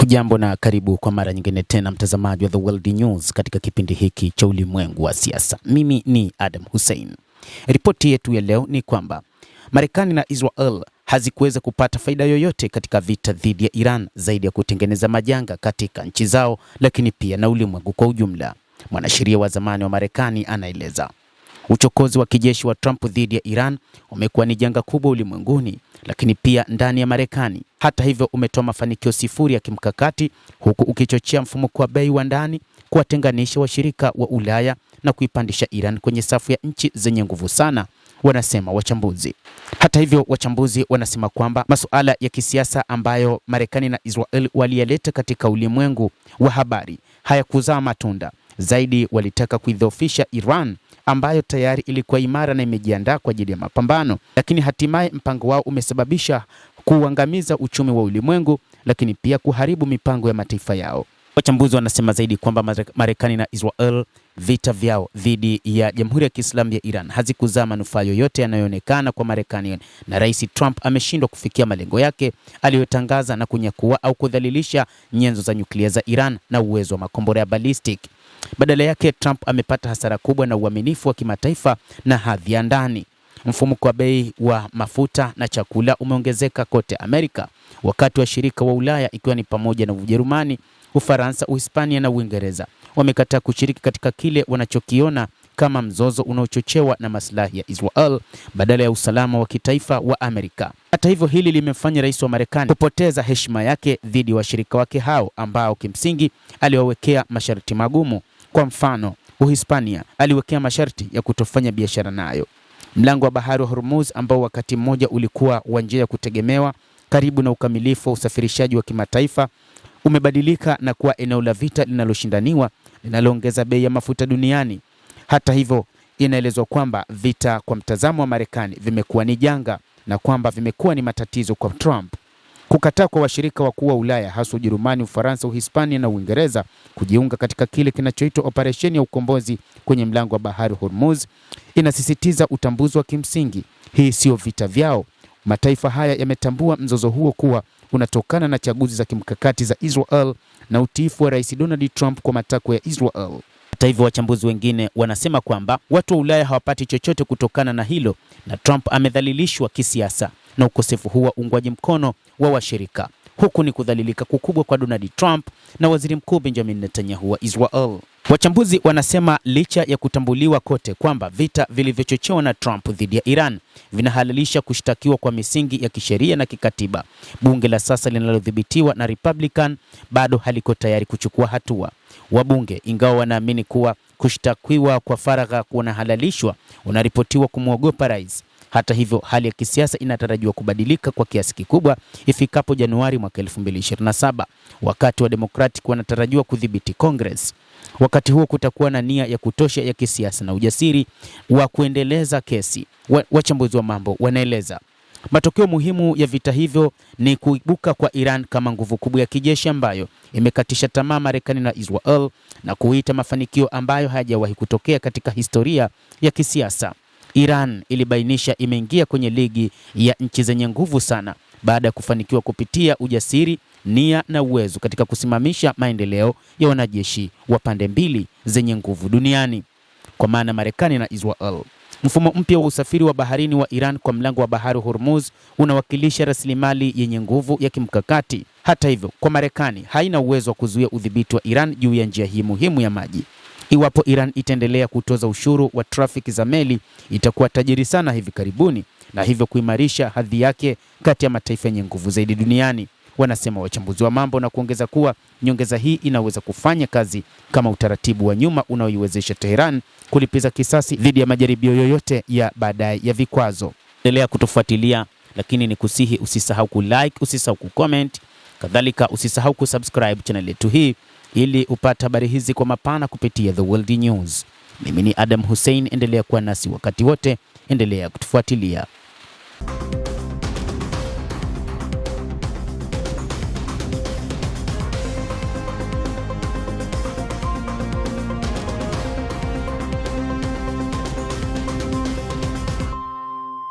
Hujambo na karibu kwa mara nyingine tena mtazamaji wa The World News katika kipindi hiki cha ulimwengu wa siasa. Mimi ni Adam Hussein. Ripoti yetu ya leo ni kwamba Marekani na Israel hazikuweza kupata faida yoyote katika vita dhidi ya Iran zaidi ya kutengeneza majanga katika nchi zao, lakini pia na ulimwengu kwa ujumla. Mwanasheria wa zamani wa Marekani anaeleza uchokozi wa kijeshi wa Trump dhidi ya Iran umekuwa ni janga kubwa ulimwenguni, lakini pia ndani ya Marekani. Hata hivyo, umetoa mafanikio sifuri ya kimkakati, huku ukichochea mfumuko wa bei wa ndani, kuwatenganisha washirika wa Ulaya na kuipandisha Iran kwenye safu ya nchi zenye nguvu sana, wanasema wachambuzi. Hata hivyo, wachambuzi wanasema kwamba masuala ya kisiasa ambayo Marekani na Israel waliyaleta katika ulimwengu wa habari hayakuzaa matunda. Zaidi walitaka kuidhoofisha Iran ambayo tayari ilikuwa imara na imejiandaa kwa ajili ya mapambano, lakini hatimaye mpango wao umesababisha kuangamiza uchumi wa ulimwengu, lakini pia kuharibu mipango ya mataifa yao. Wachambuzi wanasema zaidi kwamba Marekani na Israel, vita vyao dhidi ya Jamhuri ya Kiislamu ya Iran hazikuzaa manufaa yoyote yanayoonekana kwa Marekani, na Rais Trump ameshindwa kufikia malengo yake aliyotangaza na kunyakua au kudhalilisha nyenzo za nyuklia za Iran na uwezo wa makombora ya ballistic. Badala yake, Trump amepata hasara kubwa na uaminifu wa kimataifa na hadhi ya ndani. Mfumuko wa bei wa mafuta na chakula umeongezeka kote Amerika, wakati washirika wa Ulaya ikiwa ni pamoja na Ujerumani, Ufaransa, Uhispania na Uingereza wamekataa kushiriki katika kile wanachokiona kama mzozo unaochochewa na maslahi ya Israel badala ya usalama wa kitaifa wa Amerika. Hata hivyo, hili limefanya rais wa Marekani kupoteza heshima yake dhidi ya washirika wake hao ambao kimsingi aliwawekea masharti magumu. Kwa mfano, Uhispania aliwekea masharti ya kutofanya biashara nayo. Mlango wa bahari wa Hormuz ambao wakati mmoja ulikuwa wa njia ya kutegemewa karibu na ukamilifu wa usafirishaji wa kimataifa umebadilika na kuwa eneo la vita linaloshindaniwa linaloongeza bei ya mafuta duniani. Hata hivyo, inaelezwa kwamba vita kwa mtazamo wa Marekani vimekuwa ni janga na kwamba vimekuwa ni matatizo kwa Trump. Kukataa kwa washirika wakuu wa Ulaya hasa Ujerumani, Ufaransa, Uhispania na Uingereza kujiunga katika kile kinachoitwa operesheni ya ukombozi kwenye mlango wa bahari Hormuz inasisitiza utambuzi wa kimsingi. Hii sio vita vyao. Mataifa haya yametambua mzozo huo kuwa unatokana na chaguzi za kimkakati za Israel na utiifu wa Rais Donald Trump kwa matakwa ya Israel. Hata hivyo, wachambuzi wengine wanasema kwamba watu wa Ulaya hawapati chochote kutokana na hilo, na Trump amedhalilishwa kisiasa na ukosefu huu wa uungwaji mkono wa washirika. Huku ni kudhalilika kukubwa kwa Donald Trump na Waziri Mkuu Benjamin Netanyahu wa Israel. Wachambuzi wanasema licha ya kutambuliwa kote kwamba vita vilivyochochewa na Trump dhidi ya Iran vinahalalisha kushtakiwa kwa misingi ya kisheria na kikatiba, bunge la sasa linalodhibitiwa na Republican bado haliko tayari kuchukua hatua. Wabunge, ingawa wanaamini kuwa kushtakiwa kwa faragha kunahalalishwa, unaripotiwa kumwogopa rais. Hata hivyo, hali ya kisiasa inatarajiwa kubadilika kwa kiasi kikubwa ifikapo Januari mwaka 2027, wakati wa Democratic wanatarajiwa kudhibiti Congress. Wakati huo kutakuwa na nia ya kutosha ya kisiasa na ujasiri wa kuendeleza kesi. Wachambuzi wa mambo wanaeleza matokeo muhimu ya vita hivyo ni kuibuka kwa Iran kama nguvu kubwa ya kijeshi ambayo imekatisha tamaa Marekani na Israel na kuita mafanikio ambayo hayajawahi kutokea katika historia ya kisiasa. Iran ilibainisha imeingia kwenye ligi ya nchi zenye nguvu sana baada ya kufanikiwa kupitia ujasiri, nia na uwezo katika kusimamisha maendeleo ya wanajeshi wa pande mbili zenye nguvu duniani, kwa maana Marekani na Israel. Mfumo mpya wa usafiri wa baharini wa Iran kwa mlango wa bahari Hormuz unawakilisha rasilimali yenye nguvu ya kimkakati. Hata hivyo, kwa Marekani haina uwezo wa kuzuia udhibiti wa Iran juu ya njia hii muhimu ya maji. Iwapo Iran itaendelea kutoza ushuru wa trafiki za meli, itakuwa tajiri sana hivi karibuni na hivyo kuimarisha hadhi yake kati ya mataifa yenye nguvu zaidi duniani, wanasema wachambuzi wa mambo, na kuongeza kuwa nyongeza hii inaweza kufanya kazi kama utaratibu wa nyuma unaoiwezesha Tehran kulipiza kisasi dhidi ya majaribio yoyote ya baadaye ya vikwazo. Endelea kutufuatilia, lakini ni kusihi usisahau kulike, usisahau kucomment, kadhalika usisahau kusubscribe channel yetu hii ili upate habari hizi kwa mapana kupitia The World News. Mimi ni Adam Hussein, endelea kuwa nasi wakati wote, endelea kutufuatilia.